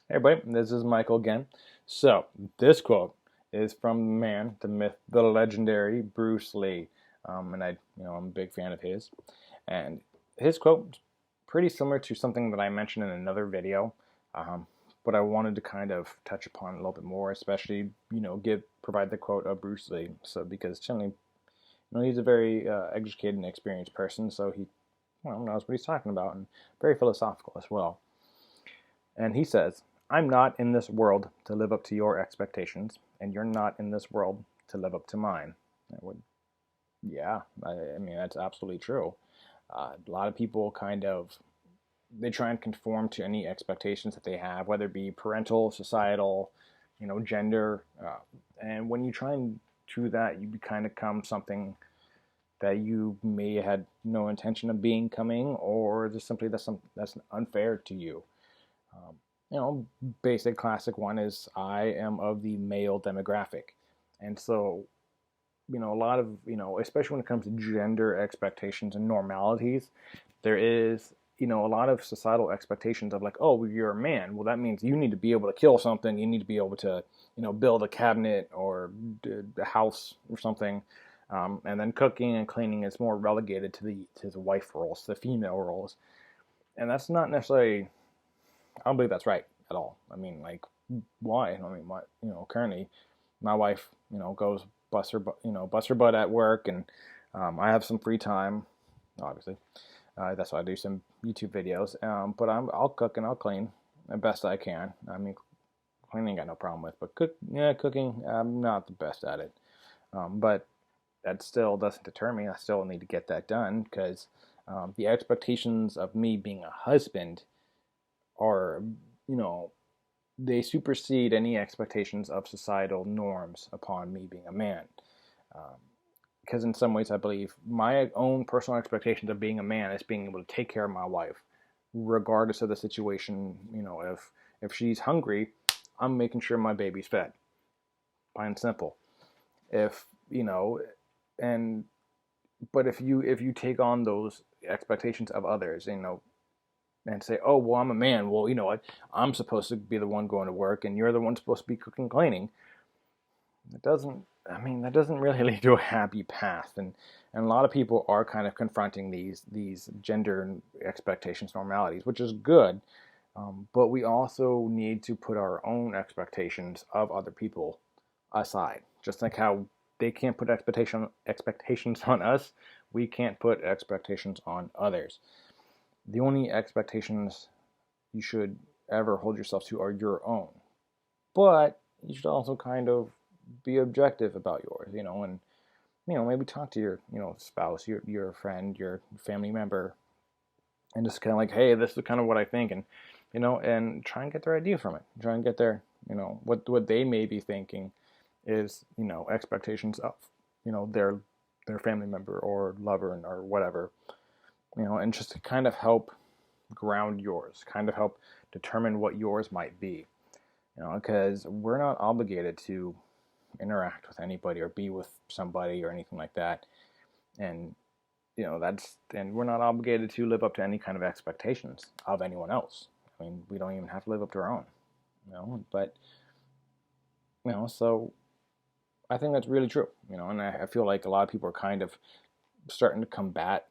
Hey everybody, this is Michael again. So, this quote is from the man, the myth, the legendary Bruce Lee. I'm a big fan of his. And his quote is pretty similar to something that I mentioned in another video, um, but I wanted to kind of touch upon a little bit more, especially, provide the quote of Bruce Lee. So, because generally, he's a very educated and experienced person, so he, knows what he's talking about and very philosophical as well. And he says, I'm not in this world to live up to your expectations, and you're not in this world to live up to mine. I would, yeah, I mean, that's absolutely true. A lot of people they try and conform to any expectations that they have, whether it be parental, societal, gender. And when you try and do that, you kind of become something that you may had no intention of becoming, or just simply that's unfair to you. Um, Basic classic one is I am of the male demographic. And so, a lot of, especially when it comes to gender expectations and normalities, there is, a lot of societal expectations of like, oh, well, you're a man. Well, that means you need to be able to kill something. You need to be able to, build a cabinet or a house or something. And then cooking and cleaning is more relegated to the wife roles, the female roles. And that's not necessarily, I don't believe that's right at all. I mean, like, why? I mean, currently, my wife, goes bust her butt at work, and I have some free time. Obviously, that's why I do some YouTube videos. But I'll cook and I'll clean the best I can. I mean, cleaning I got no problem with, but cooking, I'm not the best at it. But that still doesn't deter me. I still need to get that done because the expectations of me being a husband are, you know, they supersede any expectations of societal norms upon me being a man. Um, because in some ways, I believe my own personal expectations of being a man is being able to take care of my wife, regardless of the situation. If she's hungry, I'm making sure my baby's fed. Plain and simple. If you know, and but if you take on those expectations of others, and say, oh, well, I'm a man. Well, you know what? I'm supposed to be the one going to work, and you're the one supposed to be cooking, cleaning. It doesn't. I mean, that doesn't really lead to a happy path, and a lot of people are kind of confronting these gender expectations, normalities, which is good. But we also need to put our own expectations of other people aside. Just like how they can't put expectations on us, we can't put expectations on others. The only expectations you should ever hold yourself to are your own. But you should also kind of be objective about yours, and maybe talk to your, spouse, your friend, your family member, and just kind of like, hey, this is kind of what I think, and and try and get their idea from it. Try and get their, what they may be thinking is, expectations of, their family member or lover or whatever, and just to kind of help ground yours, kind of help determine what yours might be, because we're not obligated to interact with anybody or be with somebody or anything like that. And, and we're not obligated to live up to any kind of expectations of anyone else. I mean, we don't even have to live up to our own, but, so I think that's really true, and I feel like a lot of people are kind of starting to combat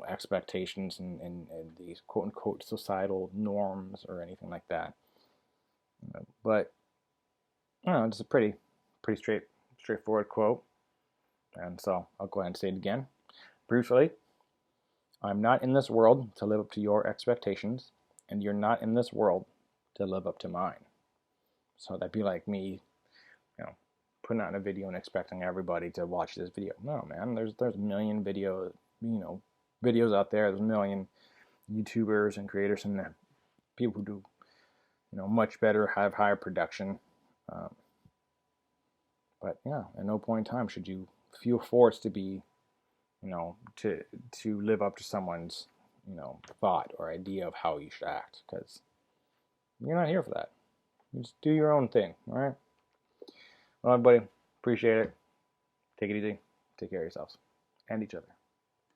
expectations and these quote unquote societal norms or anything like that. But it's a pretty straightforward quote, and so I'll go ahead and say it again. Briefly, I'm not in this world to live up to your expectations, and you're not in this world to live up to mine. So that'd be like me, you know, putting out a video and expecting everybody to watch this video. No, man, there's a million videos out there. There's a million YouTubers and creators and people who do, much better, have higher production. Um, but yeah, at no point in time should you feel forced to be, to live up to someone's, thought or idea of how you should act, because you're not here for that. You just do your own thing, all right? Well, everybody, appreciate it. Take it easy. Take care of yourselves and each other.